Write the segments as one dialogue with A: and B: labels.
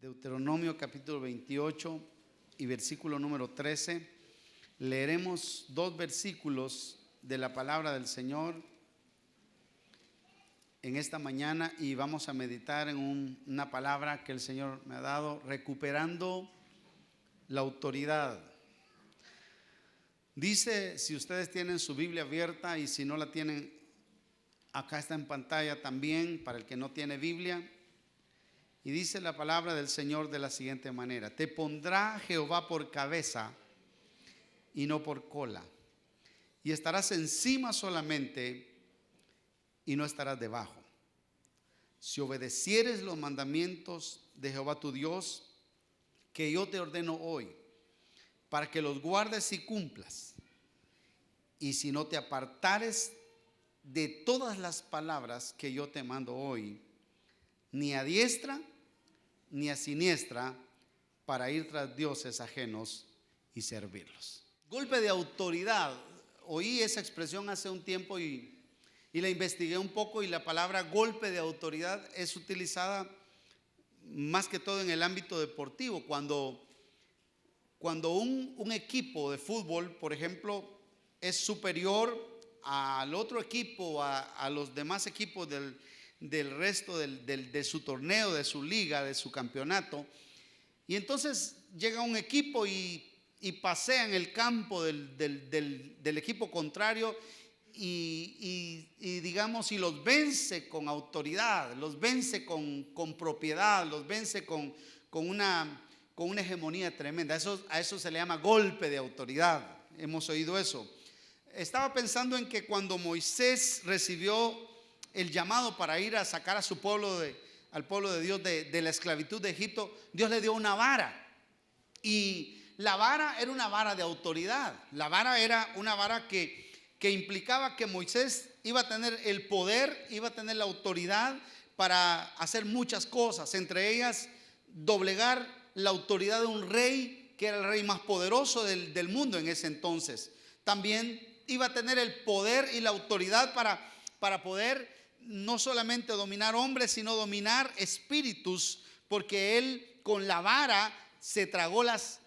A: Deuteronomio capítulo 28 y versículo número 13. Leeremos dos versículos de la palabra del Señor en esta mañana y vamos a meditar en una palabra que el Señor me ha dado, recuperando la autoridad. Dice, si ustedes tienen su Biblia abierta y si no la tienen, acá está en pantalla también para el que no tiene Biblia. Y dice la palabra del Señor de la siguiente manera: te pondrá Jehová por cabeza y no por cola, y estarás encima solamente y no estarás debajo. Si obedecieres los mandamientos de Jehová tu Dios, que yo te ordeno hoy, para que los guardes y cumplas, y si no te apartares de todas las palabras que yo te mando hoy, ni a diestra ni a siniestra, para ir tras dioses ajenos y servirlos. Golpe de autoridad. Oí esa expresión hace un tiempo y la investigué un poco, y la palabra golpe de autoridad es utilizada más que todo en el ámbito deportivo. Cuando un equipo de fútbol, por ejemplo, es superior al otro equipo, a los demás equipos del resto de su torneo, de su liga, de su campeonato, y entonces llega un equipo y pasea en el campo del equipo contrario y digamos, y los vence con autoridad, los vence con propiedad, los vence con una hegemonía tremenda. A eso se le llama golpe de autoridad. Hemos oído eso. Estaba pensando en que cuando Moisés recibió el llamado para ir a sacar a su pueblo, al pueblo de Dios de la esclavitud de Egipto, Dios le dio una vara, y la vara era una vara de autoridad. La vara era una vara que implicaba que Moisés iba a tener el poder, iba a tener la autoridad para hacer muchas cosas, entre ellas doblegar la autoridad de un rey que era el rey más poderoso del mundo en ese entonces. También iba a tener el poder y la autoridad para poder no solamente dominar hombres, sino dominar espíritus, porque él con la vara se tragó las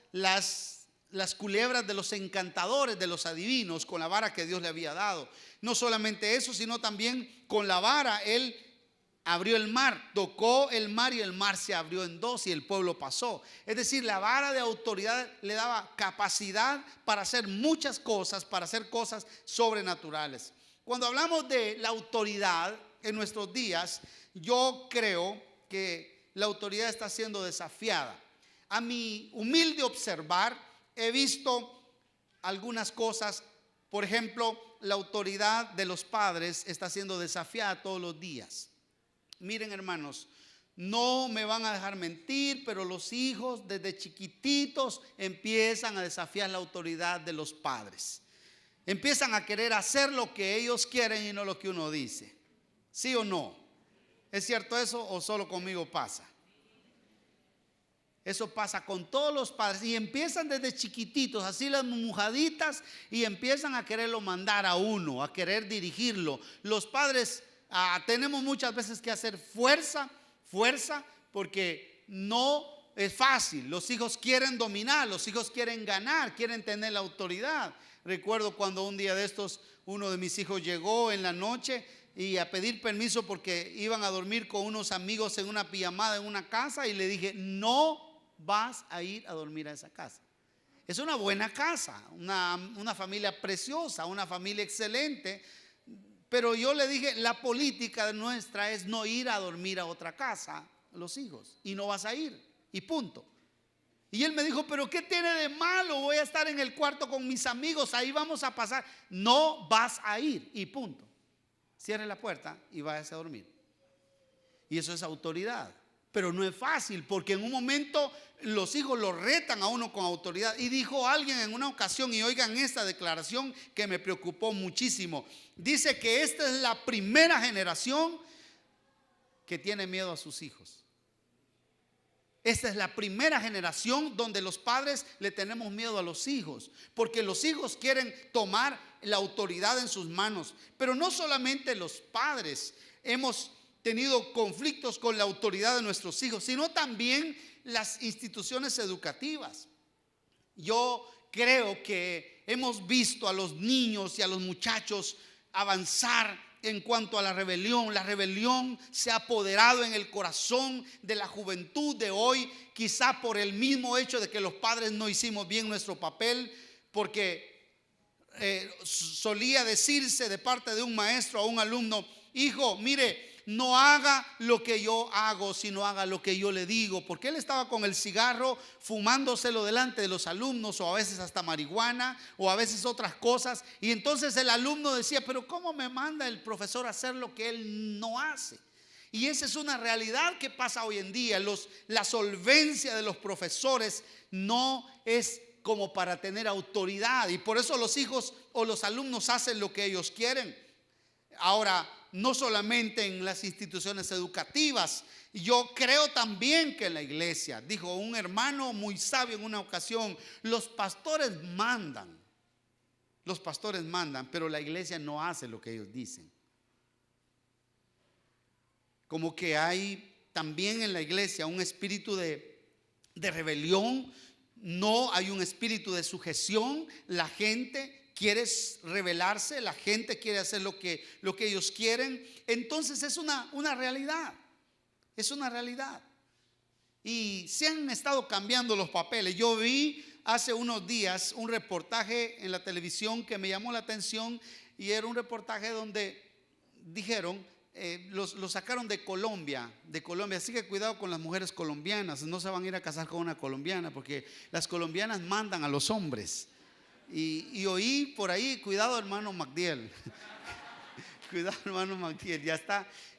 A: culebras de los encantadores, de los adivinos, con la vara que Dios le había dado. No solamente eso, sino también con la vara él abrió el mar, tocó el mar y el mar se abrió en dos y el pueblo pasó. Es decir, la vara de autoridad le daba capacidad para hacer muchas cosas, para hacer cosas sobrenaturales. Cuando hablamos de la autoridad en nuestros días, yo creo que la autoridad está siendo desafiada. A mi humilde observar, he visto algunas cosas. Por ejemplo, la autoridad de los padres está siendo desafiada todos los días. Miren, hermanos, no me van a dejar mentir, pero los hijos desde chiquititos empiezan a desafiar la autoridad de los padres. Empiezan a querer hacer lo que ellos quieren y no lo que uno dice. ¿Sí o no? ¿Es cierto eso o solo conmigo pasa? Eso pasa con todos los padres, y empiezan desde chiquititos, así las mujaditas, y empiezan a quererlo mandar a uno, a querer dirigirlo. Los padres tenemos muchas veces que hacer fuerza, porque no es fácil. Los hijos quieren dominar, los hijos quieren ganar, quieren tener la autoridad. Recuerdo cuando un día de estos uno de mis hijos llegó en la noche y a pedir permiso porque iban a dormir con unos amigos en una pijamada en una casa, y le dije: no vas a ir a dormir a esa casa. Es una buena casa, una familia preciosa, una familia excelente, pero yo le dije: la política nuestra es no ir a dormir a otra casa los hijos, y no vas a ir, y punto. Y él me dijo: pero ¿qué tiene de malo? Voy a estar en el cuarto con mis amigos, ahí vamos a pasar. No vas a ir, y punto. Cierre la puerta y váyase a dormir. Y eso es autoridad. Pero no es fácil, porque en un momento los hijos lo retan a uno con autoridad. Y dijo alguien en una ocasión, y oigan esta declaración que me preocupó muchísimo. Dice que esta es la primera generación que tiene miedo a sus hijos. Esta es la primera generación donde los padres le tenemos miedo a los hijos, porque los hijos quieren tomar la autoridad en sus manos. Pero no solamente los padres, hemos tenido conflictos con la autoridad de nuestros hijos, sino también las instituciones educativas. Yo creo que hemos visto a los niños y a los muchachos avanzar en cuanto a la rebelión. La rebelión se ha apoderado en el corazón de la juventud de hoy, quizá por el mismo hecho de que los padres no hicimos bien nuestro papel, porque solía decirse de parte de un maestro a un alumno: hijo, mire, no haga lo que yo hago, sino haga lo que yo le digo. Porque él estaba con el cigarro, fumándoselo delante de los alumnos, o a veces hasta marihuana, o a veces otras cosas. Y entonces el alumno decía: pero ¿cómo me manda el profesor a hacer lo que él no hace? Y esa es una realidad que pasa hoy en día. La solvencia de los profesores no es como para tener autoridad, y por eso los hijos o los alumnos hacen lo que ellos quieren. Ahora, no solamente en las instituciones educativas, yo creo también que en la iglesia. Dijo un hermano muy sabio en una ocasión: los pastores mandan, pero la iglesia no hace lo que ellos dicen. Como que hay también en la iglesia un espíritu de rebelión. No hay un espíritu de sujeción. La gente quiere rebelarse, la gente quiere hacer lo que ellos quieren. Entonces es una realidad. Es una realidad. Y se han estado cambiando los papeles. Yo vi hace unos días un reportaje en la televisión que me llamó la atención, y era un reportaje donde dijeron, lo sacaron de Colombia, así que cuidado con las mujeres colombianas, no se van a ir a casar con una colombiana, porque las colombianas mandan a los hombres. Y oí por ahí: cuidado, hermano Magdiel. Cuidado, hermano Magdiel,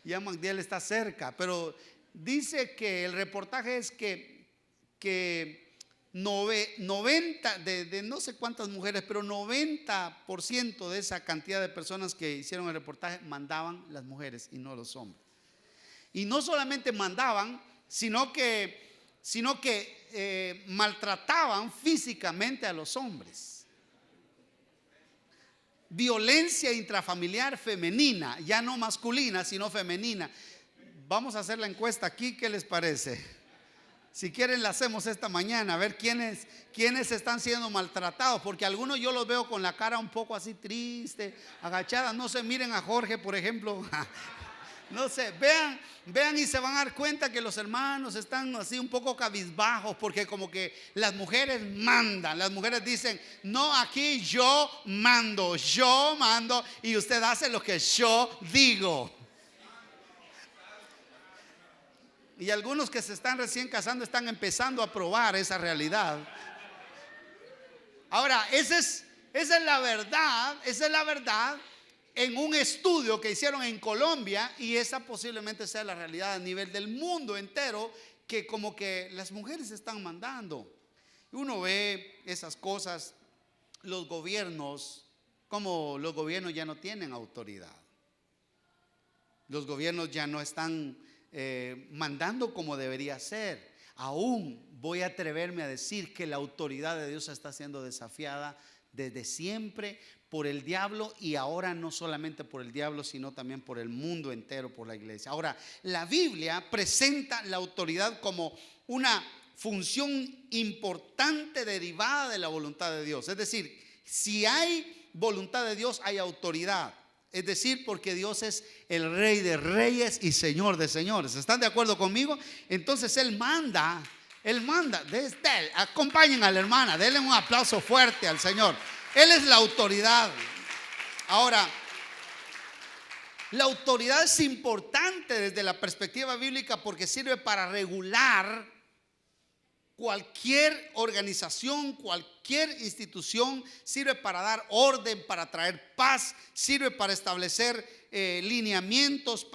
A: ya Magdiel está cerca. Pero dice que el reportaje es que 90 de no sé cuántas mujeres, pero 90% de esa cantidad de personas que hicieron el reportaje mandaban las mujeres y no los hombres. Y no solamente mandaban, sino que maltrataban físicamente a los hombres. Violencia intrafamiliar femenina, ya no masculina, sino femenina. Vamos a hacer la encuesta aquí, ¿qué les parece? Si quieren la hacemos esta mañana, a ver quiénes están siendo maltratados, porque algunos yo los veo con la cara un poco así triste, agachada. No sé, miren a Jorge, por ejemplo. No sé, vean y se van a dar cuenta que los hermanos están así un poco cabizbajos, porque como que las mujeres mandan. Las mujeres dicen: no, aquí yo mando, y usted hace lo que yo digo. Y algunos que se están recién casando están empezando a probar esa realidad. Ahora, esa es la verdad en un estudio que hicieron en Colombia, y esa posiblemente sea la realidad a nivel del mundo entero, que como que las mujeres están mandando. Uno ve esas cosas, los gobiernos ya no tienen autoridad. Los gobiernos ya no están mandando como debería ser. Aún voy a atreverme a decir que la autoridad de Dios está siendo desafiada desde siempre por el diablo, y ahora no solamente por el diablo, sino también por el mundo entero, por la iglesia. Ahora, la Biblia presenta la autoridad como una función importante derivada de la voluntad de Dios. Es decir, si hay voluntad de Dios, hay autoridad. Es decir, porque Dios es el Rey de reyes y Señor de señores. ¿Están de acuerdo conmigo? Entonces Él manda. Acompañen a la hermana, denle un aplauso fuerte al Señor. Él es la autoridad. Ahora, la autoridad es importante desde la perspectiva bíblica, porque sirve para regular cualquier organización, cualquier institución. Sirve para dar orden, para traer paz, sirve para establecer lineamientos,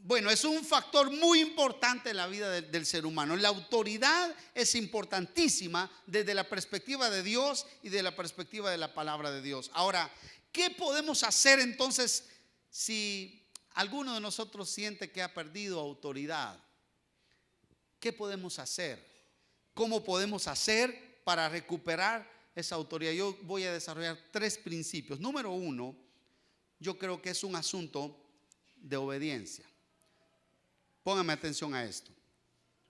A: bueno, es un factor muy importante en la vida del ser humano. La autoridad es importantísima desde la perspectiva de Dios y de la perspectiva de la palabra de Dios. Ahora, ¿qué podemos hacer entonces si alguno de nosotros siente que ha perdido autoridad? ¿Qué podemos hacer? ¿Cómo podemos hacer para recuperar esa autoridad? Yo voy a desarrollar 3 principios. Número 1, yo creo que es un asunto de obediencia. Póngame atención a esto.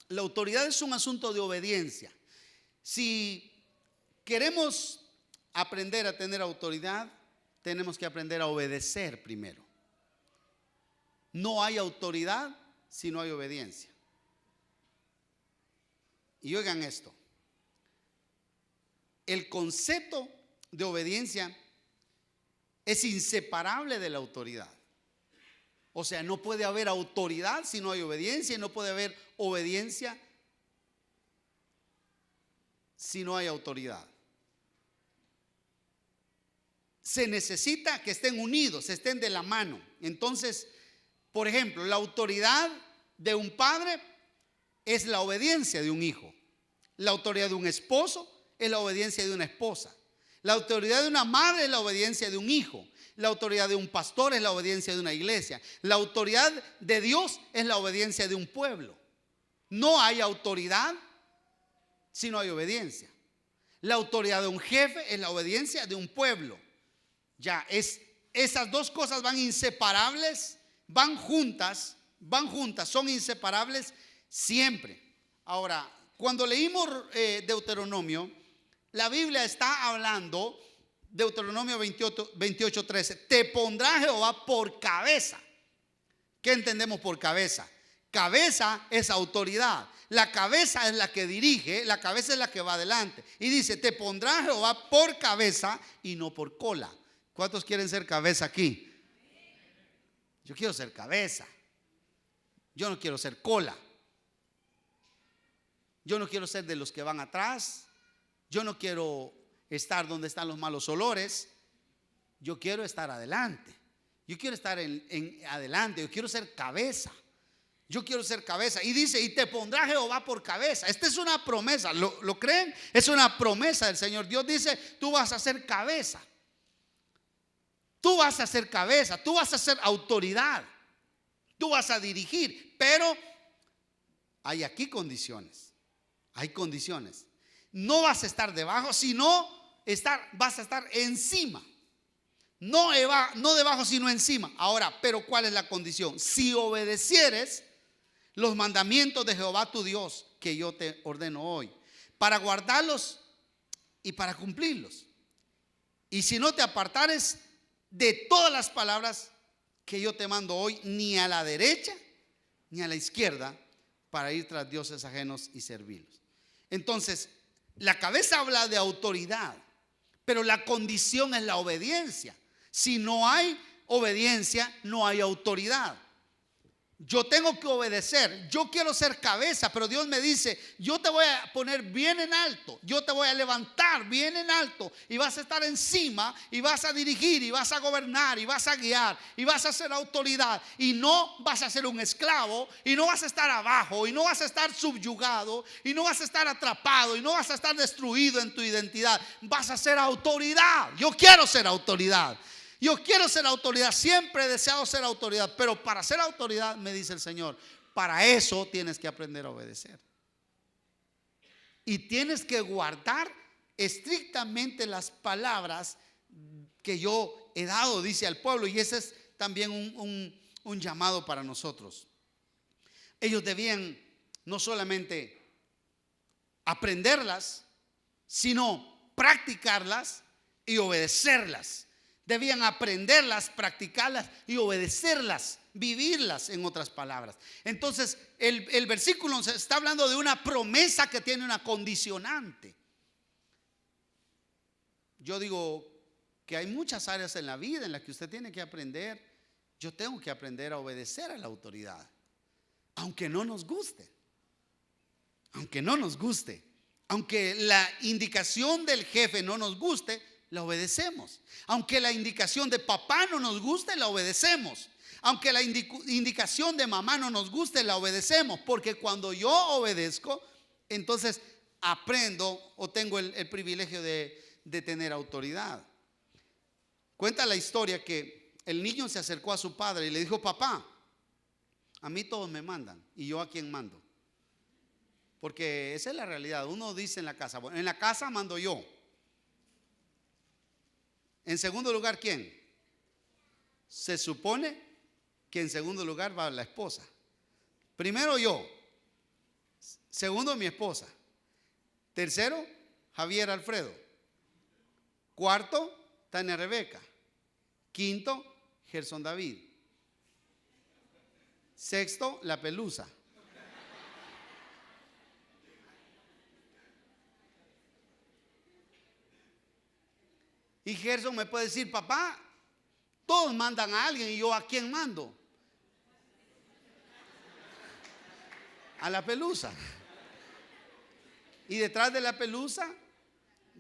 A: La autoridad es un asunto de obediencia. Si queremos aprender a tener autoridad, tenemos que aprender a obedecer primero. No hay autoridad si no hay obediencia. Y oigan esto. El concepto de obediencia es inseparable de la autoridad. O sea, no puede haber autoridad si no hay obediencia, y no puede haber obediencia si no hay autoridad. Se necesita que estén unidos, estén de la mano. Entonces, por ejemplo, la autoridad de un padre es la obediencia de un hijo. La autoridad de un esposo es la obediencia de una esposa. La autoridad de una madre es la obediencia de un hijo. La autoridad de un pastor es la obediencia de una iglesia. La autoridad de Dios es la obediencia de un pueblo. No hay autoridad si no hay obediencia. La autoridad de un jefe es la obediencia de un pueblo. Ya esas dos cosas van inseparables, van juntas, son inseparables siempre. Ahora, cuando leímos Deuteronomio, la Biblia está hablando, Deuteronomio 28:13, te pondrá Jehová por cabeza. ¿Qué entendemos por cabeza? Cabeza es autoridad. La cabeza es la que dirige, la cabeza es la que va adelante. Y dice, te pondrá Jehová por cabeza y no por cola. ¿Cuántos quieren ser cabeza aquí? Yo quiero ser cabeza. Yo no quiero ser cola. Yo no quiero ser de los que van atrás. Yo no quiero estar donde están los malos olores. Yo quiero estar adelante. Yo quiero estar en adelante. Yo quiero ser cabeza. Yo quiero ser cabeza. Y dice, y te pondrá Jehová por cabeza. Esta es una promesa. ¿Lo creen? Es una promesa del Señor. Dios dice, tú vas a ser cabeza. Tú vas a ser cabeza. Tú vas a ser autoridad. Tú vas a dirigir. Pero hay aquí condiciones. Hay condiciones. No vas a estar debajo, sino vas a estar encima. No debajo, sino encima. Ahora, pero ¿cuál es la condición? Si obedecieres los mandamientos de Jehová tu Dios, que yo te ordeno hoy, para guardarlos y para cumplirlos. Y si no te apartares de todas las palabras que yo te mando hoy, ni a la derecha ni a la izquierda, para ir tras dioses ajenos y servirlos. Entonces, la cabeza habla de autoridad, pero la condición es la obediencia. Si no hay obediencia, no hay autoridad. Yo tengo que obedecer. Yo quiero ser cabeza, pero Dios me dice, yo te voy a poner bien en alto. Yo te voy a levantar bien en alto. Y vas a estar encima. Y vas a dirigir. Y vas a gobernar. Y vas a guiar. Y vas a ser autoridad. Y no vas a ser un esclavo. Y no vas a estar abajo. Y no vas a estar subyugado. Y no vas a estar atrapado. Y no vas a estar destruido en tu identidad. Vas a ser autoridad. Yo quiero ser autoridad. Yo quiero ser autoridad, siempre he deseado ser autoridad, pero para ser autoridad, me dice el Señor, para eso tienes que aprender a obedecer. Y tienes que guardar estrictamente las palabras que yo he dado, dice al pueblo, y ese es también un llamado para nosotros. Ellos debían no solamente aprenderlas, sino practicarlas y obedecerlas. Debían aprenderlas, practicarlas y obedecerlas, vivirlas, en otras palabras. Entonces, el versículo se está hablando de una promesa que tiene una condicionante. Yo digo que hay muchas áreas en la vida en las que usted tiene que aprender. Yo tengo que aprender a obedecer a la autoridad, aunque no nos guste. Aunque no nos guste. Aunque la indicación del jefe no nos guste, la obedecemos. Aunque la indicación de papá no nos guste, la obedecemos. Aunque la indicación de mamá no nos guste, la obedecemos. Porque cuando yo obedezco, entonces aprendo o tengo el privilegio de tener autoridad. Cuenta la historia que el niño se acercó a su padre y le dijo, papá, a mí todos me mandan, ¿y yo a quién mando? Porque esa es la realidad. Uno dice en la casa, bueno, en la casa mando yo. En segundo lugar, ¿quién? Se supone que en segundo lugar va la esposa. Primero yo, segundo mi esposa, tercero Javier Alfredo, cuarto Tania Rebeca, quinto Gerson David, sexto la Pelusa. Y Gerson me puede decir: papá, todos mandan a alguien, y yo, ¿a quién mando? A la Pelusa. Y detrás de la Pelusa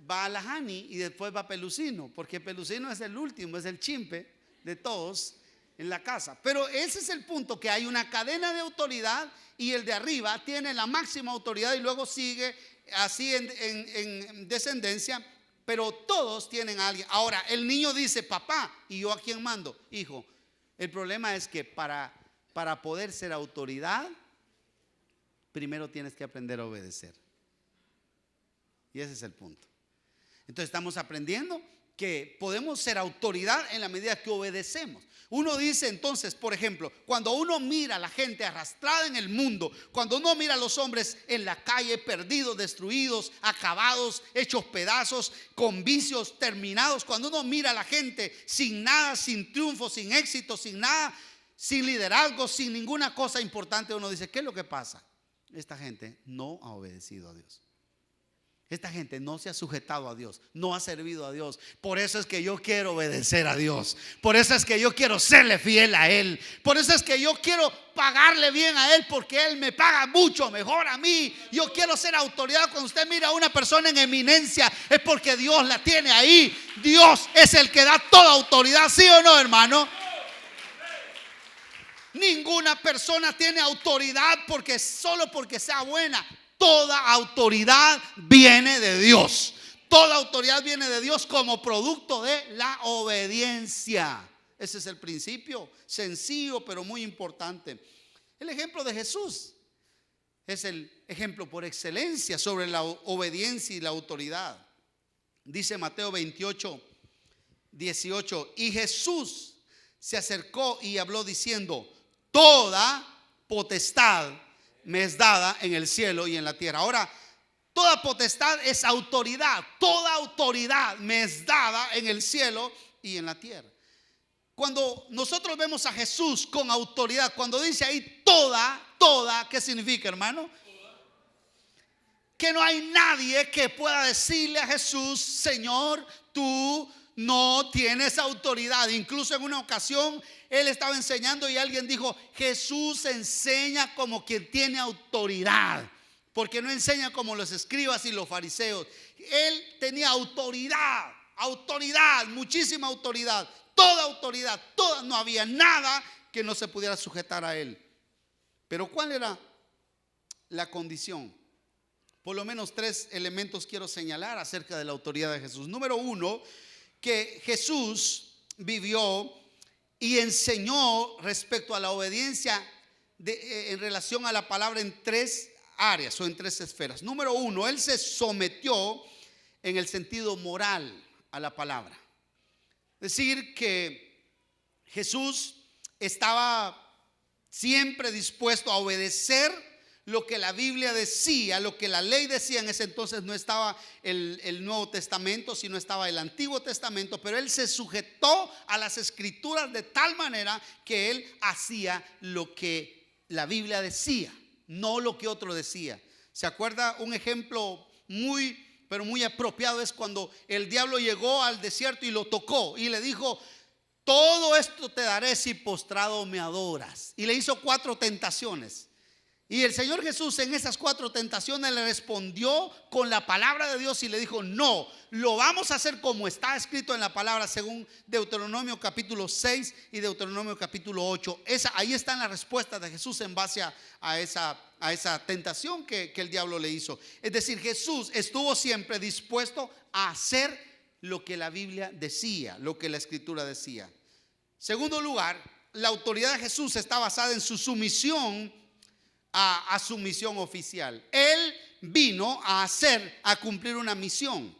A: va a la Jani, y después va Pelusino, porque Pelusino es el último, es el chimpe de todos en la casa. Pero ese es el punto, que hay una cadena de autoridad, y el de arriba tiene la máxima autoridad y luego sigue así en descendencia. Pero todos tienen a alguien. Ahora, el niño dice: papá, ¿y yo a quién mando? Hijo, el problema es que para poder ser autoridad, primero tienes que aprender a obedecer. Y ese es el punto. Entonces estamos aprendiendo que podemos ser autoridad en la medida que obedecemos. Uno dice entonces, por ejemplo, cuando uno mira a la gente arrastrada en el mundo, cuando uno mira a los hombres en la calle perdidos, destruidos, acabados, hechos pedazos, con vicios terminados, cuando uno mira a la gente sin nada, sin triunfo, sin éxito, sin nada, sin liderazgo, sin ninguna cosa importante, uno dice: ¿qué es lo que pasa? Esta gente no ha obedecido a Dios. Esta gente no se ha sujetado a Dios, no ha servido a Dios. Por eso es que yo quiero obedecer a Dios. Por eso es que yo quiero serle fiel a Él. Por eso es que yo quiero pagarle bien a Él, porque Él me paga mucho mejor a mí. Yo quiero ser autoridad. Cuando usted mira a una persona en eminencia, es porque Dios la tiene ahí. Dios es el que da toda autoridad, ¿sí o no, hermano? Ninguna persona tiene autoridad solo porque sea buena. Toda autoridad viene de Dios. Toda autoridad viene de Dios como producto de la obediencia. Ese es el principio, sencillo pero muy importante. El ejemplo de Jesús es el ejemplo por excelencia sobre la obediencia y la autoridad. Dice Mateo 28, 18: y Jesús se acercó y habló diciendo: toda potestad me es dada en el cielo y en la tierra. Ahora, toda potestad es autoridad. Toda autoridad me es dada en el cielo y en la tierra. Cuando nosotros vemos a Jesús con autoridad, cuando dice ahí toda, ¿qué significa, hermano? Que no hay nadie que pueda decirle a Jesús: Señor, tú no tienes autoridad. Incluso en una ocasión él estaba enseñando y alguien dijo: Jesús enseña como quien tiene autoridad, porque no enseña como los escribas y los fariseos. Él tenía autoridad, muchísima autoridad, toda autoridad, toda. No había nada que no se pudiera sujetar a él. Pero ¿cuál era la condición? Por lo menos 3 elementos quiero señalar acerca de la autoridad de Jesús. Número 1, que Jesús vivió y enseñó respecto a la obediencia en relación a la palabra en 3 áreas o en 3 esferas. Número 1, Él se sometió en el sentido moral a la palabra. Es decir, que Jesús estaba siempre dispuesto a obedecer lo que la Biblia decía, lo que la ley decía. En ese entonces no estaba el Nuevo Testamento, sino estaba el Antiguo Testamento, pero él se sujetó a las Escrituras de tal manera que él hacía lo que la Biblia decía, no lo que otro decía. ¿Se acuerda? Un ejemplo pero muy apropiado es cuando el diablo llegó al desierto y lo tocó y le dijo: todo esto te daré si postrado me adoras. Y le hizo 4 tentaciones. Y el Señor Jesús en esas 4 tentaciones le respondió con la palabra de Dios y le dijo: no, lo vamos a hacer como está escrito en la palabra, según Deuteronomio capítulo 6 y Deuteronomio capítulo 8. Ahí están las respuestas de Jesús en base a esa tentación que el diablo le hizo. Es decir, Jesús estuvo siempre dispuesto a hacer lo que la Biblia decía, lo que la Escritura decía. Segundo lugar, la autoridad de Jesús está basada en su sumisión a su misión oficial. Él vino a cumplir una misión.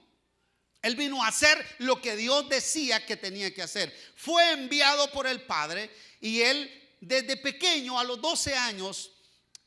A: Él vino a hacer lo que Dios decía que tenía que hacer. Fue enviado por el Padre y él desde pequeño, a los 12 años,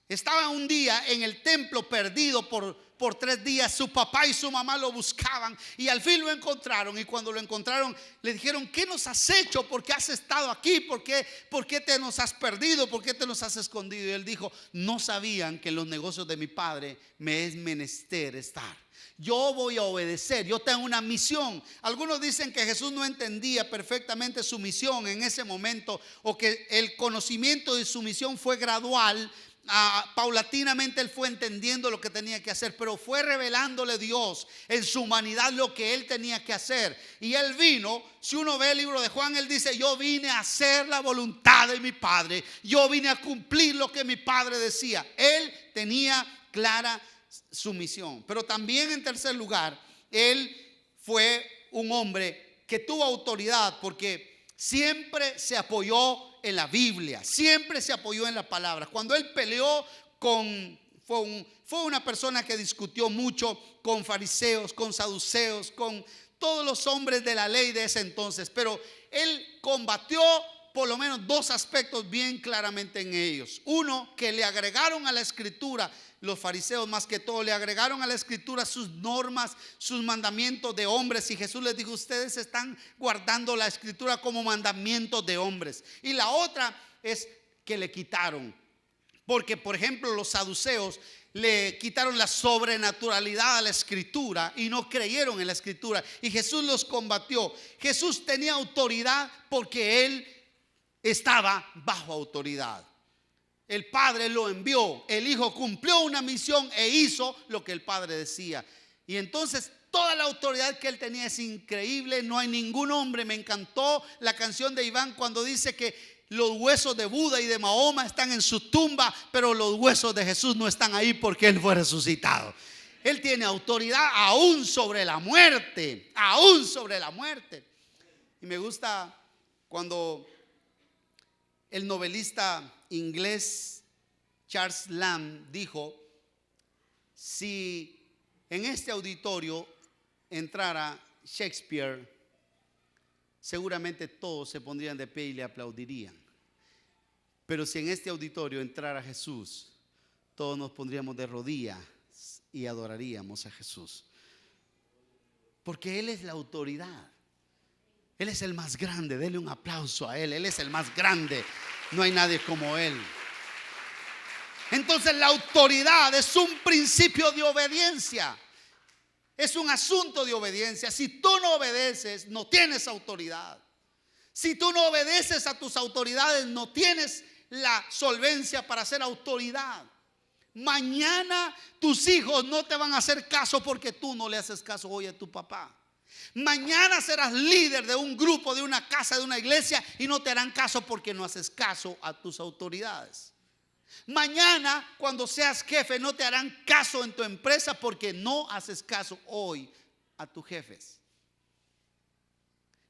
A: estaba un día en el templo perdido por 3 días. Su papá y su mamá lo buscaban y al fin lo encontraron. Y cuando lo encontraron, le dijeron: ¿qué nos has hecho? ¿Por qué has estado aquí? ¿Por qué te nos has perdido? ¿Por qué te nos has escondido? Y él dijo: no sabían que en los negocios de mi padre me es menester estar. Yo voy a obedecer, yo tengo una misión. Algunos dicen que Jesús no entendía perfectamente su misión en ese momento, o que el conocimiento de su misión fue gradual. Paulatinamente él fue entendiendo lo que tenía que hacer, pero fue revelándole Dios en su humanidad lo que él tenía que hacer. Y él vino, si uno ve el libro de Juan, él dice: yo vine a hacer la voluntad de mi Padre, yo vine a cumplir lo que mi Padre decía. Él tenía clara su misión. Pero también, en tercer lugar, él fue un hombre que tuvo autoridad, porque siempre se apoyó en la Biblia, siempre se apoyó en la palabra. Cuando él peleó fue una persona que discutió mucho con fariseos, con saduceos, con todos los hombres de la ley de ese entonces, pero él combatió por lo menos 2 aspectos bien claramente en ellos. Uno, que le agregaron a la escritura, los fariseos más que todo, le agregaron a la escritura sus normas, sus mandamientos de hombres. Y Jesús les dijo: ustedes están guardando la escritura como mandamientos de hombres. Y la otra es que le quitaron, porque por ejemplo los saduceos le quitaron la sobrenaturalidad a la escritura y no creyeron en la escritura, y Jesús los combatió. Jesús tenía autoridad porque él estaba bajo autoridad. El Padre lo envió, el Hijo cumplió una misión e hizo lo que el Padre decía. Y entonces toda la autoridad que él tenía es increíble. No hay ningún hombre. Me encantó la canción de Iván cuando dice que los huesos de Buda y de Mahoma están en su tumba, pero los huesos de Jesús no están ahí porque él fue resucitado. Él tiene autoridad aún sobre la muerte, aún sobre la muerte. Y me gusta cuando el novelista inglés Charles Lamb dijo: si en este auditorio entrara Shakespeare, seguramente todos se pondrían de pie y le aplaudirían. Pero si en este auditorio entrara Jesús, todos nos pondríamos de rodillas y adoraríamos a Jesús, porque Él es la autoridad. Él es el más grande. Dele un aplauso a Él. Él es el más grande. No hay nadie como Él. Entonces la autoridad es un principio de obediencia. Es un asunto de obediencia. Si tú no obedeces, no tienes autoridad. Si tú no obedeces a tus autoridades, no tienes la solvencia para ser autoridad. Mañana tus hijos no te van a hacer caso porque tú no le haces caso hoy a tu papá. Mañana serás líder de un grupo, de una casa, de una iglesia, y no te harán caso porque no haces caso a tus autoridades. Mañana, cuando seas jefe, no te harán caso en tu empresa porque no haces caso hoy a tus jefes.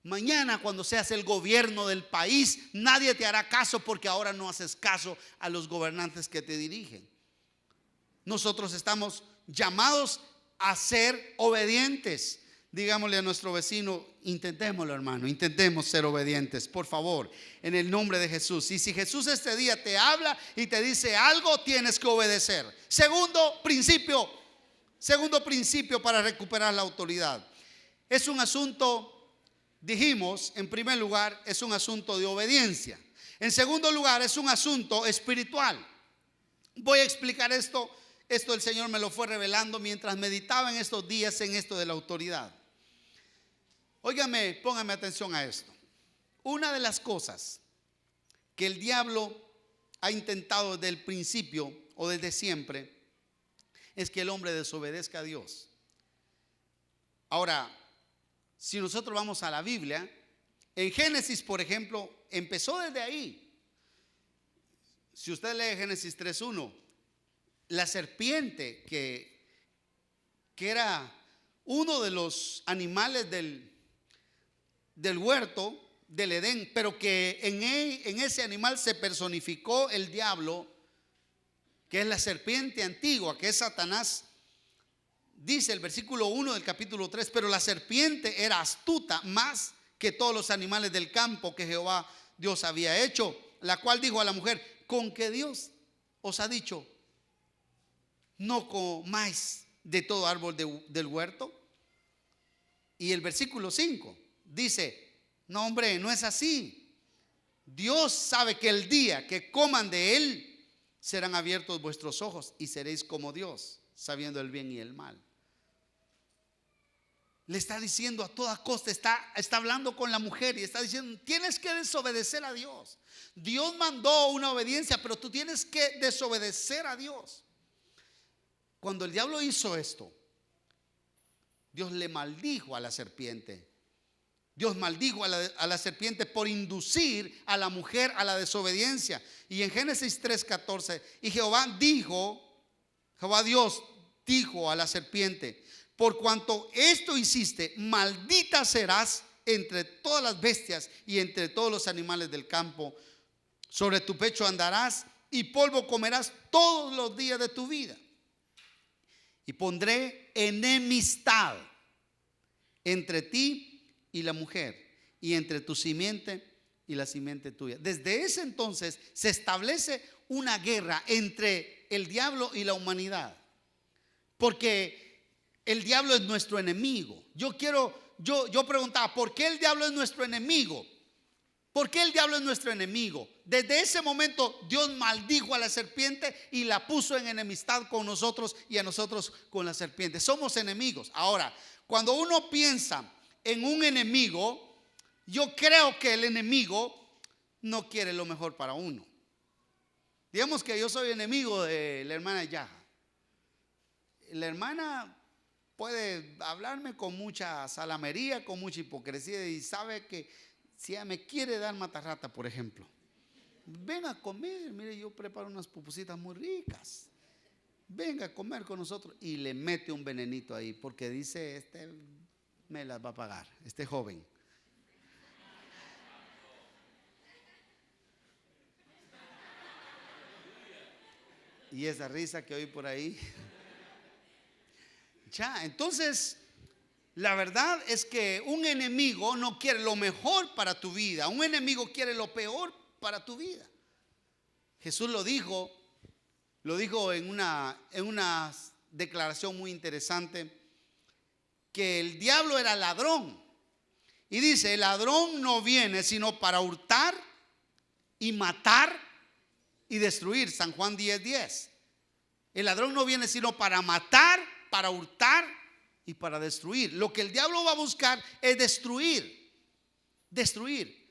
A: Mañana, cuando seas el gobierno del país, nadie te hará caso porque ahora no haces caso a los gobernantes que te dirigen. Nosotros estamos llamados a ser obedientes. Digámosle a nuestro vecino: intentémoslo, hermano, intentemos ser obedientes, por favor, en el nombre de Jesús. Y si Jesús este día te habla y te dice algo, tienes que obedecer. Segundo principio para recuperar la autoridad. Es un asunto, dijimos, en primer lugar, es un asunto de obediencia. En segundo lugar, es un asunto espiritual. Voy a explicar esto. Esto el Señor me lo fue revelando mientras meditaba en estos días en esto de la autoridad. Óigame, póngame atención a esto. Una de las cosas que el diablo ha intentado desde el principio o desde siempre es que el hombre desobedezca a Dios. Ahora, si nosotros vamos a la Biblia, en Génesis, por ejemplo, empezó desde ahí. Si usted lee Génesis 3:1, la serpiente que era uno de los animales del huerto del Edén, pero que en ese animal se personificó el diablo, que es la serpiente antigua, que es Satanás. Dice el versículo 1 del capítulo 3: pero la serpiente era astuta más que todos los animales del campo que Jehová Dios había hecho. la cual dijo a la mujer: con que Dios os ha dicho, no comáis de todo árbol del huerto. Y el versículo 5 dice: no, hombre, no es así. Dios sabe que el día que coman de él, serán abiertos vuestros ojos y seréis como Dios, sabiendo el bien y el mal. Le está diciendo a toda costa, está hablando con la mujer y está diciendo: tienes que desobedecer a Dios. Dios mandó una obediencia, pero tú tienes que desobedecer a Dios. Cuando el diablo hizo esto, Dios le maldijo a la serpiente. Dios maldijo a la serpiente por inducir a la mujer a la desobediencia. Y en Génesis 3:14, y Jehová Dios dijo a la serpiente: por cuanto esto hiciste, maldita serás entre todas las bestias y entre todos los animales del campo. Sobre tu pecho andarás y polvo comerás todos los días de tu vida. Y pondré enemistad entre ti y la mujer, y entre tu simiente y la simiente tuya. Desde ese entonces se establece una guerra entre el diablo y la humanidad, porque el diablo es nuestro enemigo. Yo preguntaba: ¿por qué el diablo es nuestro enemigo? ¿Por qué el diablo es nuestro enemigo? Desde ese momento Dios maldijo a la serpiente y la puso en enemistad con nosotros, y a nosotros con la serpiente. Somos enemigos. Ahora, cuando uno piensa en un enemigo, yo creo que el enemigo no quiere lo mejor para uno. Digamos que yo soy enemigo de la hermana Yaja. La hermana puede hablarme con mucha salamería, con mucha hipocresía, y sabe que si ella me quiere dar matarrata, por ejemplo, venga a comer, mire, yo preparo unas pupusitas muy ricas, venga a comer con nosotros, y le mete un venenito ahí, porque dice: este me las va a pagar, este joven. Y esa risa que oí por ahí. Ya, entonces, la verdad es que un enemigo no quiere lo mejor para tu vida. Un enemigo quiere lo peor para tu vida. Jesús lo dijo en una declaración muy interesante, que el diablo era ladrón. Y dice: el ladrón no viene sino para hurtar y matar y destruir. San Juan 10:10. El ladrón no viene sino para matar, para hurtar y para destruir. Lo que el diablo va a buscar es destruir. Destruir.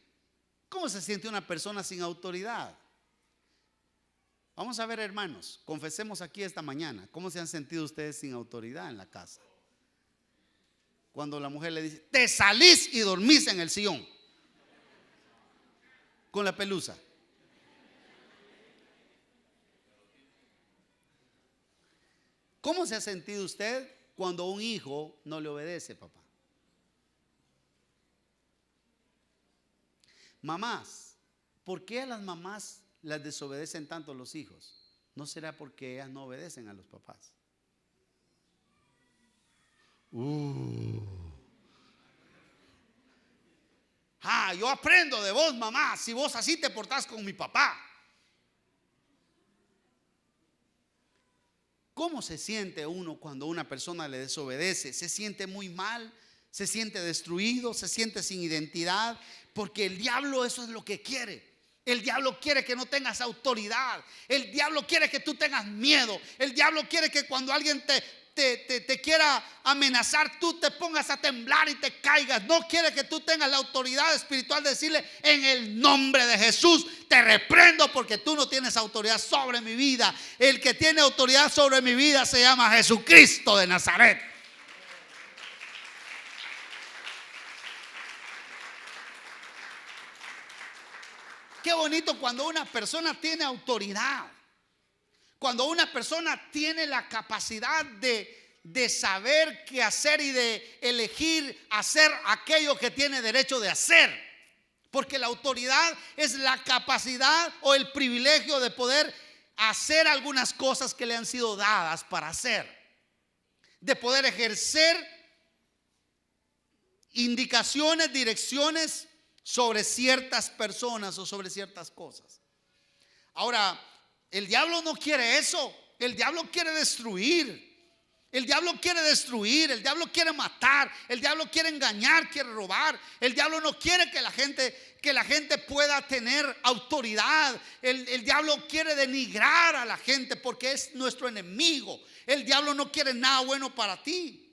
A: ¿Cómo se siente una persona sin autoridad? Vamos a ver, hermanos, confesemos aquí esta mañana. ¿Cómo se han sentido ustedes sin autoridad en la casa? Cuando la mujer le dice: te salís y dormís en el sillón con la pelusa. ¿Cómo se ha sentido usted cuando un hijo no le obedece, papá? Mamás, ¿por qué a las mamás las desobedecen tanto los hijos? ¿No será porque ellas no obedecen a los papás? Yo aprendo de vos, mamá, si vos así te portás con mi papá. ¿Cómo se siente uno cuando una persona le desobedece? Se siente muy mal, se siente destruido, se siente sin identidad, porque el diablo eso es lo que quiere. El diablo quiere que no tengas autoridad. El diablo quiere que tú tengas miedo. El diablo quiere que cuando alguien te quiera amenazar, tú te pongas a temblar y te caigas. No quiere que tú tengas la autoridad espiritual de decirle: en el nombre de Jesús te reprendo, porque tú no tienes autoridad sobre mi vida. El que tiene autoridad sobre mi vida se llama Jesucristo de Nazaret. Qué bonito cuando una persona tiene autoridad. Cuando una persona tiene la capacidad de saber qué hacer y de elegir hacer aquello que tiene derecho de hacer. Porque la autoridad es la capacidad o el privilegio de poder hacer algunas cosas que le han sido dadas para hacer. De poder ejercer indicaciones, direcciones sobre ciertas personas o sobre ciertas cosas. Ahora, el diablo no quiere eso. El diablo quiere destruir. El diablo quiere destruir, el diablo quiere matar, el diablo quiere engañar, quiere robar. El diablo no quiere que la gente pueda tener autoridad. El diablo quiere denigrar a la gente porque es nuestro enemigo. El diablo no quiere nada bueno para ti.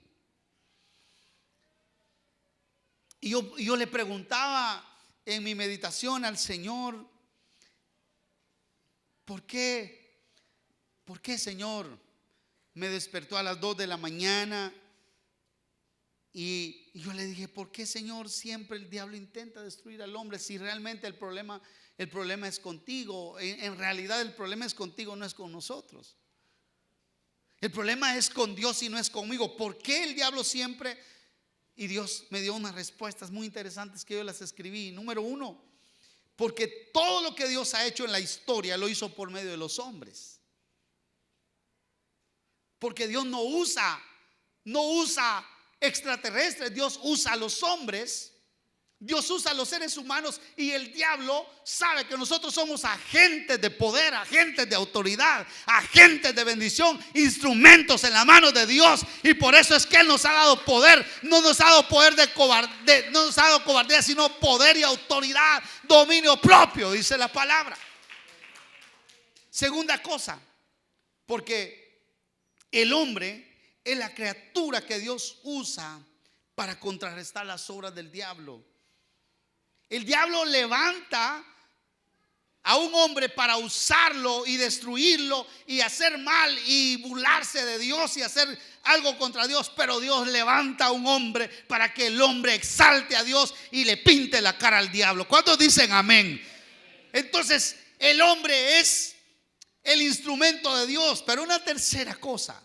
A: Y yo le preguntaba en mi meditación al Señor, ¿por qué? ¿Por qué, Señor? Me despertó a las 2 de la mañana y yo le dije, ¿por qué, Señor, siempre el diablo intenta destruir al hombre? Si realmente el problema es contigo. En realidad el problema es contigo, no es con nosotros. El problema es con Dios y no es conmigo. ¿Por qué el diablo siempre? Y Dios me dio unas respuestas muy interesantes que yo las escribí. Número 1, porque todo lo que Dios ha hecho en la historia lo hizo por medio de los hombres. Porque Dios no usa extraterrestres, Dios usa a los hombres, Dios usa a los seres humanos, y el diablo sabe que nosotros somos agentes de poder, agentes de autoridad, agentes de bendición, instrumentos en la mano de Dios, y por eso es que Él nos ha dado poder. No nos ha dado poder no nos ha dado cobardía, sino poder y autoridad, dominio propio, dice la palabra. Segunda cosa, porque el hombre es la criatura que Dios usa para contrarrestar las obras del diablo. El diablo levanta a un hombre para usarlo y destruirlo y hacer mal y burlarse de Dios y hacer algo contra Dios. Pero Dios levanta a un hombre para que el hombre exalte a Dios y le pinte la cara al diablo. ¿Cuántos dicen amén? Entonces el hombre es el instrumento de Dios. Pero una tercera cosa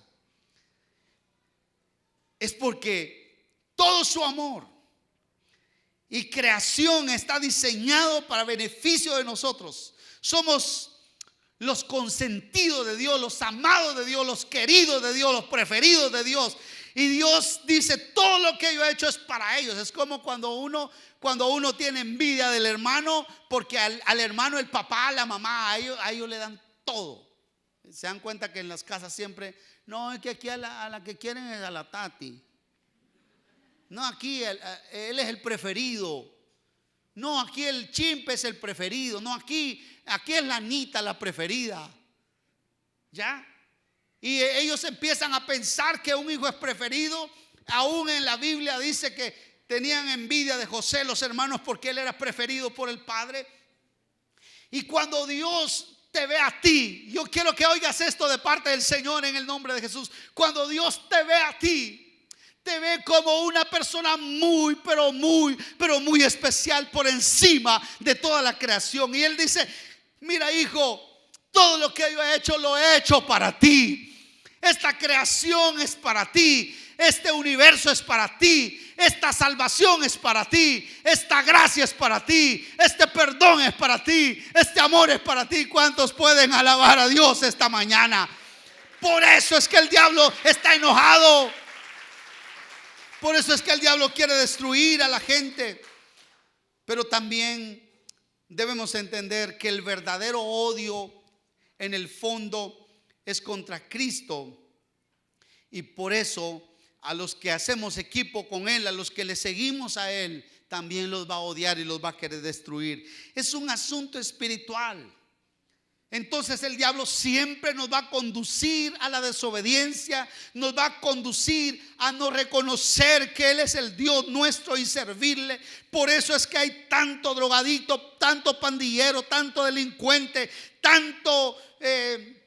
A: es porque todo su amor y creación está diseñado para beneficio de nosotros. Somos los consentidos de Dios, los amados de Dios, los queridos de Dios, los preferidos de Dios. Y Dios dice, todo lo que yo he hecho es para ellos. Es como cuando uno tiene envidia del hermano, porque al hermano, el papá, la mamá, a ellos le dan todo. Se dan cuenta que en las casas siempre, no, es que aquí a la que quieren es a la Tati. No, aquí él es el preferido. No, aquí el Chimpe es el preferido. No, aquí es la Anita la preferida. ¿Ya? Y ellos empiezan a pensar que un hijo es preferido. Aún en la Biblia dice que tenían envidia de José los hermanos porque él era preferido por el padre. Y cuando Dios te ve a ti, yo quiero que oigas esto de parte del Señor en el nombre de Jesús. Cuando Dios te ve a ti, te ve como una persona muy, pero muy especial por encima de toda la creación. Y Él dice, mira, hijo, todo lo que yo he hecho, lo he hecho para ti. Esta creación es para ti. Este universo es para ti. Esta salvación es para ti. Esta gracia es para ti. Este perdón es para ti. Este amor es para ti. ¿Cuántos pueden alabar a Dios esta mañana? Por eso es que el diablo está enojado. Por eso es que el diablo quiere destruir a la gente. Pero también debemos entender que el verdadero odio en el fondo es contra Cristo. Y por eso a los que hacemos equipo con Él, a los que le seguimos a Él, también los va a odiar y los va a querer destruir. Es un asunto espiritual. Entonces el diablo siempre nos va a conducir a la desobediencia, nos va a conducir a no reconocer que Él es el Dios nuestro y servirle. Por eso es que hay tanto drogadicto, tanto pandillero, tanto delincuente,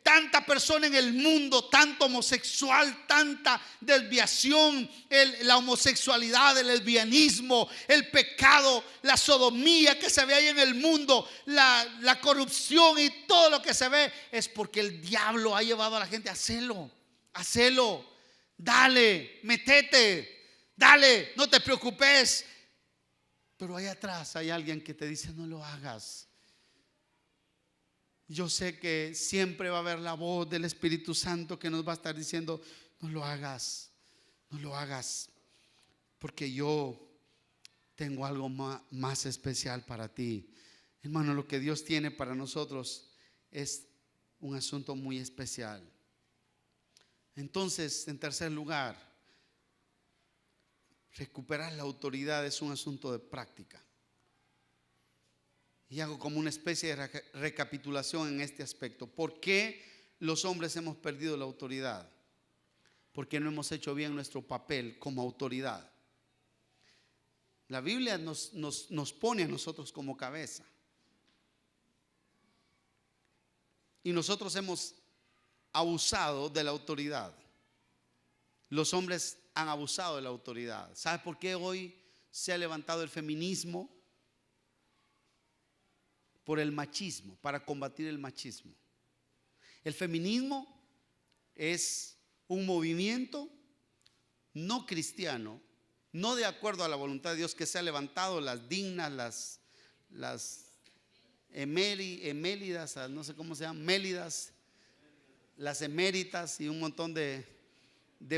A: tanta persona en el mundo, tanto homosexual, tanta desviación, la homosexualidad, el lesbianismo, el pecado, la sodomía que se ve ahí en el mundo, la corrupción y todo lo que se ve, es porque el diablo ha llevado a la gente a hacerlo. Dale, metete, dale, no te preocupes. Pero ahí atrás hay alguien que te dice, no lo hagas. Yo sé que siempre va a haber la voz del Espíritu Santo que nos va a estar diciendo, no lo hagas, porque yo tengo algo más especial para ti. Hermano, lo que Dios tiene para nosotros es un asunto muy especial. Entonces, en tercer lugar, recuperar la autoridad es un asunto de práctica. Y hago como una especie de recapitulación en este aspecto. ¿Por qué los hombres hemos perdido la autoridad? Porque no hemos hecho bien nuestro papel como autoridad. La Biblia nos pone a nosotros como cabeza. Y nosotros hemos abusado de la autoridad. Los hombres han abusado de la autoridad. ¿Sabe por qué hoy se ha levantado el feminismo? Por el machismo, para combatir el machismo. El feminismo es un movimiento no cristiano, no de acuerdo a la voluntad de Dios, que se ha levantado, las dignas, las emélidas, no sé cómo se llaman, mélidas, las eméritas y un montón de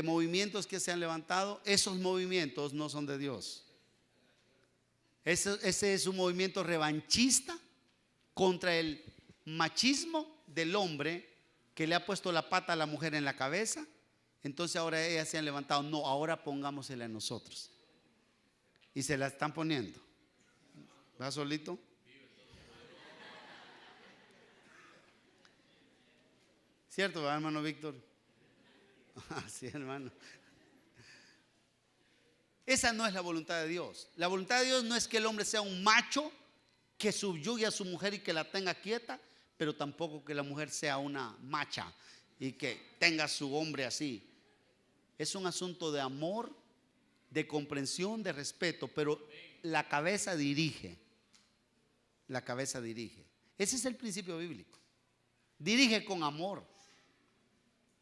A: movimientos que se han levantado. Esos movimientos no son de Dios. Ese es un movimiento revanchista contra el machismo del hombre que le ha puesto la pata a la mujer en la cabeza. Entonces ahora ellas se han levantado. No, ahora pongámosela a nosotros. Y se la están poniendo. ¿Va solito? ¿Cierto, ¿verdad, hermano Víctor? Sí, hermano. Esa no es la voluntad de Dios. La voluntad de Dios no es que el hombre sea un macho que subyugue a su mujer y que la tenga quieta, pero tampoco que la mujer sea una macha y que tenga a su hombre así. Es un asunto de amor, de comprensión, de respeto, pero la cabeza dirige. La cabeza dirige. Ese es el principio bíblico. Dirige con amor,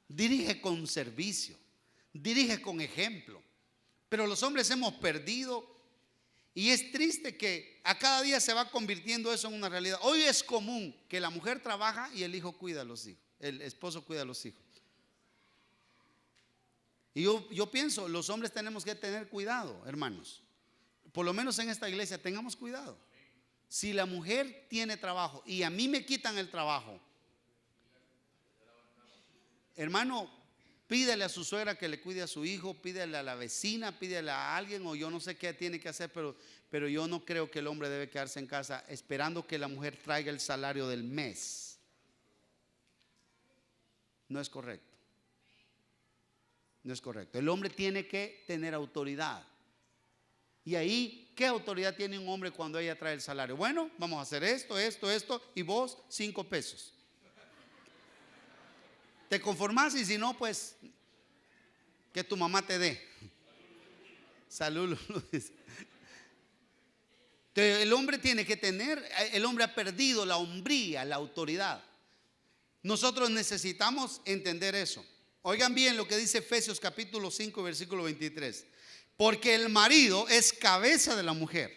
A: dirige con servicio, dirige con ejemplo. Pero los hombres hemos perdido. Y es triste que a cada día se va convirtiendo eso en una realidad. Hoy es común que la mujer trabaja y el hijo cuida a los hijos, el esposo cuida a los hijos. Y yo pienso, los hombres tenemos que tener cuidado, hermanos. Por lo menos en esta iglesia tengamos cuidado. Si la mujer tiene trabajo y a mí me quitan el trabajo, hermano, pídele a su suegra que le cuide a su hijo, pídele a la vecina, pídele a alguien, o yo no sé qué tiene que hacer, pero yo no creo que el hombre debe quedarse en casa esperando que la mujer traiga el salario del mes. No es correcto. No es correcto. El hombre tiene que tener autoridad. Y ahí, ¿qué autoridad tiene un hombre cuando ella trae el salario? Bueno, vamos a hacer esto, y vos 5 pesos. ¿Te conformás? Y si no, pues que tu mamá te dé. Salud. El hombre tiene que tener, el hombre ha perdido la hombría, la autoridad. Nosotros necesitamos entender eso. Oigan bien lo que dice Efesios capítulo 5 versículo 23. Porque el marido es cabeza de la mujer.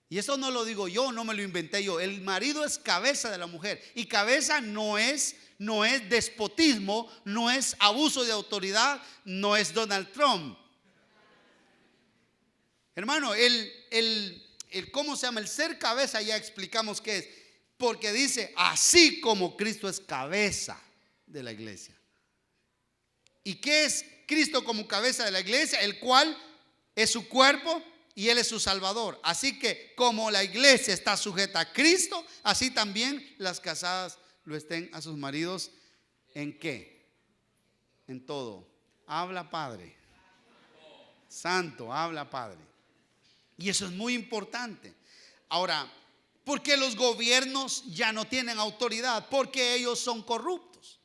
A: Y eso no lo digo yo, no me lo inventé yo. El marido es cabeza de la mujer. Y cabeza no es despotismo, no es abuso de autoridad, no es Donald Trump. Hermano, ¿cómo se llama? El ser cabeza ya explicamos qué es. Porque dice, así como Cristo es cabeza de la iglesia. ¿Y qué es Cristo como cabeza de la iglesia? El cual es su cuerpo y Él es su Salvador. Así que como la iglesia está sujeta a Cristo, así también las casadas lo estén a sus maridos. ¿En qué? En todo. Habla Padre. Santo, habla Padre. Y eso es muy importante. Ahora, ¿por qué los gobiernos ya no tienen autoridad? Porque ellos son corruptos.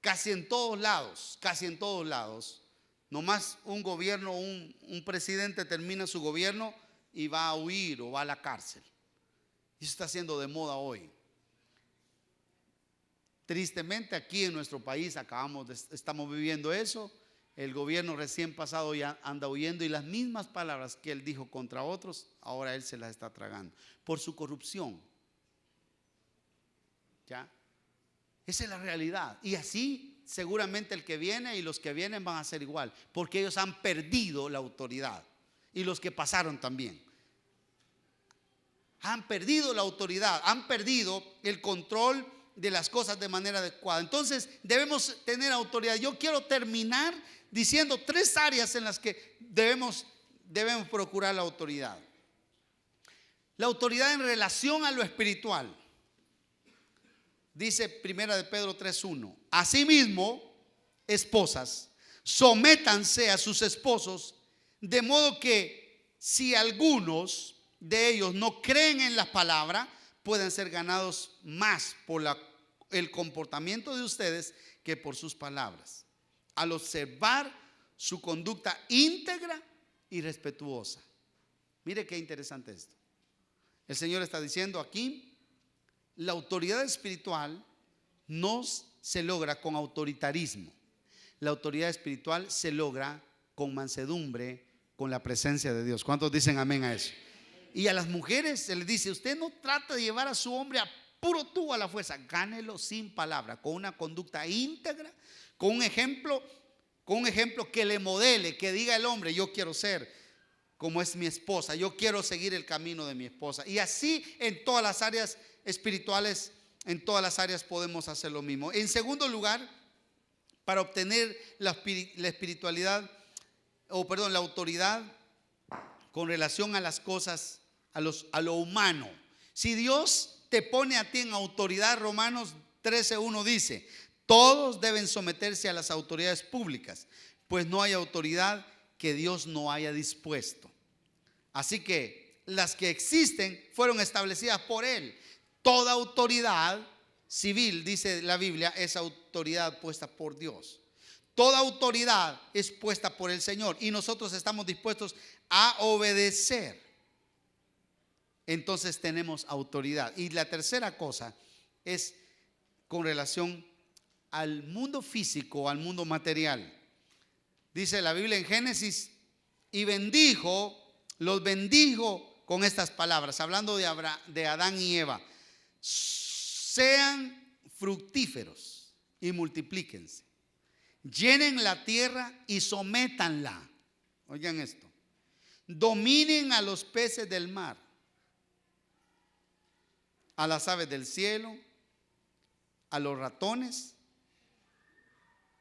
A: Casi en todos lados. Nomás un gobierno, un presidente termina su gobierno y va a huir o va a la cárcel. Y eso está siendo de moda hoy. Tristemente aquí en nuestro país estamos viviendo eso. El gobierno recién pasado ya anda huyendo y las mismas palabras que él dijo contra otros, ahora él se las está tragando por su corrupción. ¿Ya? Esa es la realidad. Y así seguramente el que viene y los que vienen van a ser igual, porque ellos han perdido la autoridad y los que pasaron también. Han perdido la autoridad, han perdido el control de las cosas de manera adecuada. Entonces debemos tener autoridad. Yo quiero terminar diciendo 3 áreas en las que debemos procurar la autoridad. La autoridad en relación a lo espiritual. Dice Primera de Pedro 3:1. Asimismo, esposas, sométanse a sus esposos, de modo que si algunos de ellos no creen en la palabra, puedan ser ganados más por el comportamiento de ustedes que por sus palabras, al observar su conducta íntegra y respetuosa. Mire qué interesante esto. El Señor está diciendo aquí: la autoridad espiritual no se logra con autoritarismo. La autoridad espiritual se logra con mansedumbre, con la presencia de Dios. ¿Cuántos dicen amén a eso? Y a las mujeres se les dice: usted no trata de llevar a su hombre a puro tubo a la fuerza, gánelo sin palabra, con una conducta íntegra, con un ejemplo que le modele, que diga el hombre: yo quiero ser como es mi esposa, yo quiero seguir el camino de mi esposa. Y así en todas las áreas espirituales, en todas las áreas podemos hacer lo mismo. En segundo lugar, para obtener la autoridad con relación a las cosas, a lo humano. Si Dios te pone a ti en autoridad, Romanos 13:1 dice: todos deben someterse a las autoridades públicas, pues no hay autoridad que Dios no haya dispuesto. Así que las que existen fueron establecidas por Él. Toda autoridad civil, dice la Biblia, es autoridad puesta por Dios. Toda autoridad es puesta por el Señor y nosotros estamos dispuestos a obedecer. Entonces tenemos autoridad. Y la tercera cosa es con relación al mundo físico, al mundo material. Dice la Biblia en Génesis: y los bendijo con estas palabras, hablando de Adán y Eva: sean fructíferos y multiplíquense, llenen la tierra y sométanla. Oigan esto: dominen a los peces del mar, a las aves del cielo, a los ratones.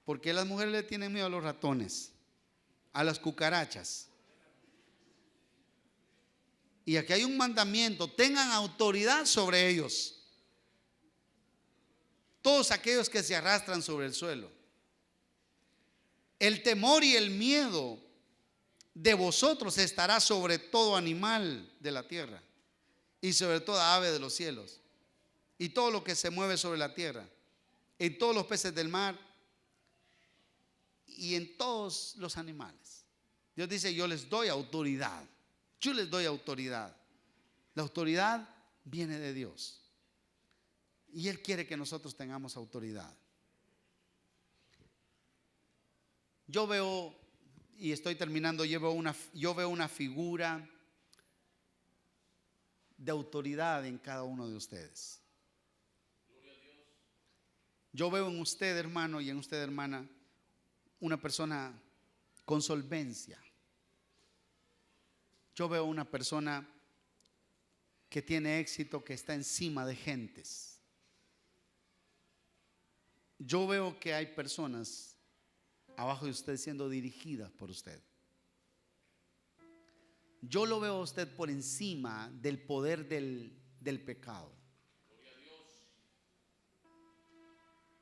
A: ¿Por qué las mujeres le tienen miedo a los ratones? A las cucarachas. Y aquí hay un mandamiento: tengan autoridad sobre ellos, todos aquellos que se arrastran sobre el suelo. El temor y el miedo de vosotros estará sobre todo animal de la tierra y sobre toda ave de los cielos y todo lo que se mueve sobre la tierra, en todos los peces del mar y en todos los animales. Dios dice: yo les doy autoridad. Yo les doy autoridad. La autoridad viene de Dios y Él quiere que nosotros tengamos autoridad. Yo veo, y estoy terminando, yo veo una figura de autoridad en cada uno de ustedes. Yo veo en usted, hermano, y en usted, hermana, una persona con solvencia. Yo veo una persona que tiene éxito, que está encima de gentes. Yo veo que hay personas abajo de usted siendo dirigidas por usted. Yo lo veo a usted por encima del poder del pecado.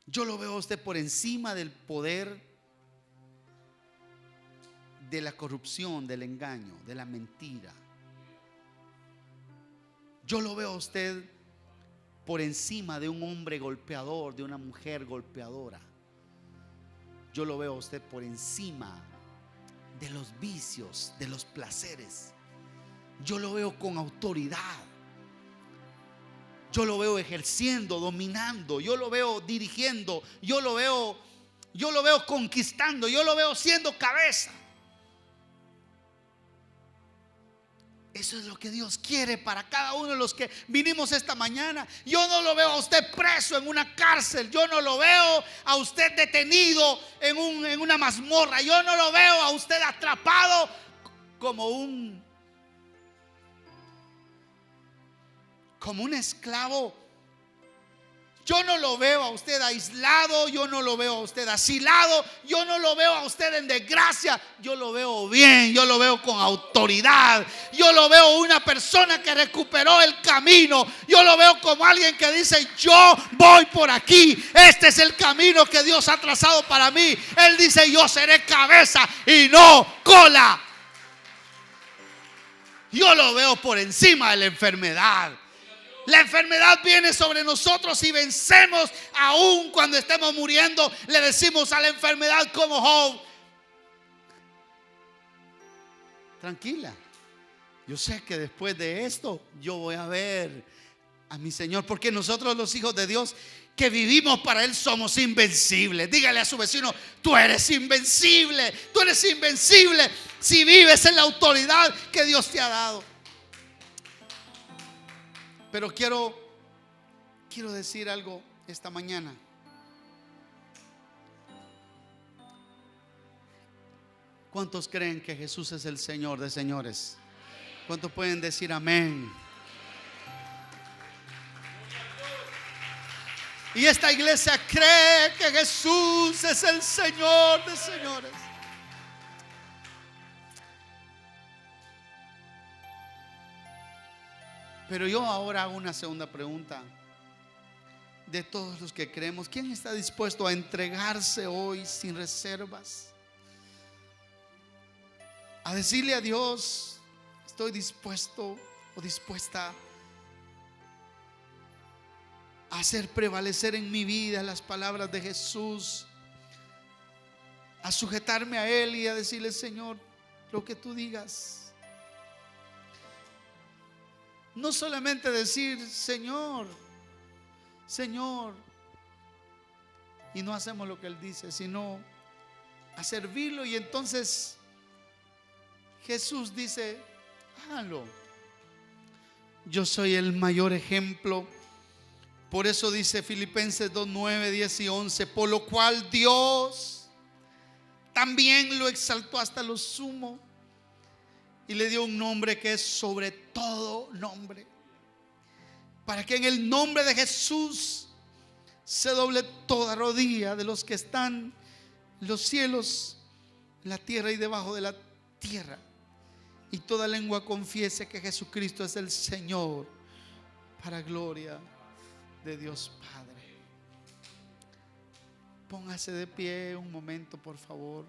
A: Yo lo veo a usted por encima del poder de la corrupción, del engaño, de la mentira. Yo lo veo a usted por encima de un hombre golpeador, de una mujer golpeadora. Yo lo veo a usted por encima de los vicios, de los placeres. Yo lo veo con autoridad. Yo lo veo ejerciendo, dominando. Yo lo veo dirigiendo. Yo lo veo conquistando. Yo lo veo siendo cabeza. Eso es lo que Dios quiere para cada uno de los que vinimos esta mañana. Yo no lo veo a usted preso en una cárcel. Yo no lo veo a usted detenido en una mazmorra. Yo no lo veo a usted atrapado como un como un esclavo. Yo no lo veo a usted aislado, yo no lo veo a usted asilado, yo no lo veo a usted en desgracia, yo lo veo bien, yo lo veo con autoridad, yo lo veo una persona que recuperó el camino, yo lo veo como alguien que dice: yo voy por aquí, este es el camino que Dios ha trazado para mí. Él dice: yo seré cabeza y no cola. Yo lo veo por encima de la enfermedad. La enfermedad viene sobre nosotros y vencemos. Aún cuando estemos muriendo, le decimos a la enfermedad como Job: tranquila, yo sé que después de esto yo voy a ver a mi Señor. Porque nosotros, los hijos de Dios que vivimos para Él, somos invencibles. Dígale a su vecino: tú eres invencible, tú eres invencible si vives en la autoridad que Dios te ha dado. Pero quiero decir algo esta mañana. ¿Cuántos creen que Jesús es el Señor de señores? ¿Cuántos pueden decir amén? Y esta iglesia cree que Jesús es el Señor de señores. Pero yo ahora hago una segunda pregunta. De todos los que creemos, ¿quién está dispuesto a entregarse hoy sin reservas? A decirle a Dios: estoy dispuesto o dispuesta a hacer prevalecer en mi vida las palabras de Jesús, a sujetarme a Él y a decirle: Señor, lo que tú digas. No solamente decir Señor, Señor, y no hacemos lo que Él dice, sino a servirlo. Y entonces Jesús dice: háganlo. Yo soy el mayor ejemplo. Por eso dice Filipenses 2, 9, 10 y 11: por lo cual Dios también lo exaltó hasta lo sumo y le dio un nombre que es sobre todo nombre, para que en el nombre de Jesús se doble toda rodilla de los que están en los cielos, en la tierra y debajo de la tierra, y toda lengua confiese que Jesucristo es el Señor, para gloria de Dios Padre. Póngase de pie un momento, por favor.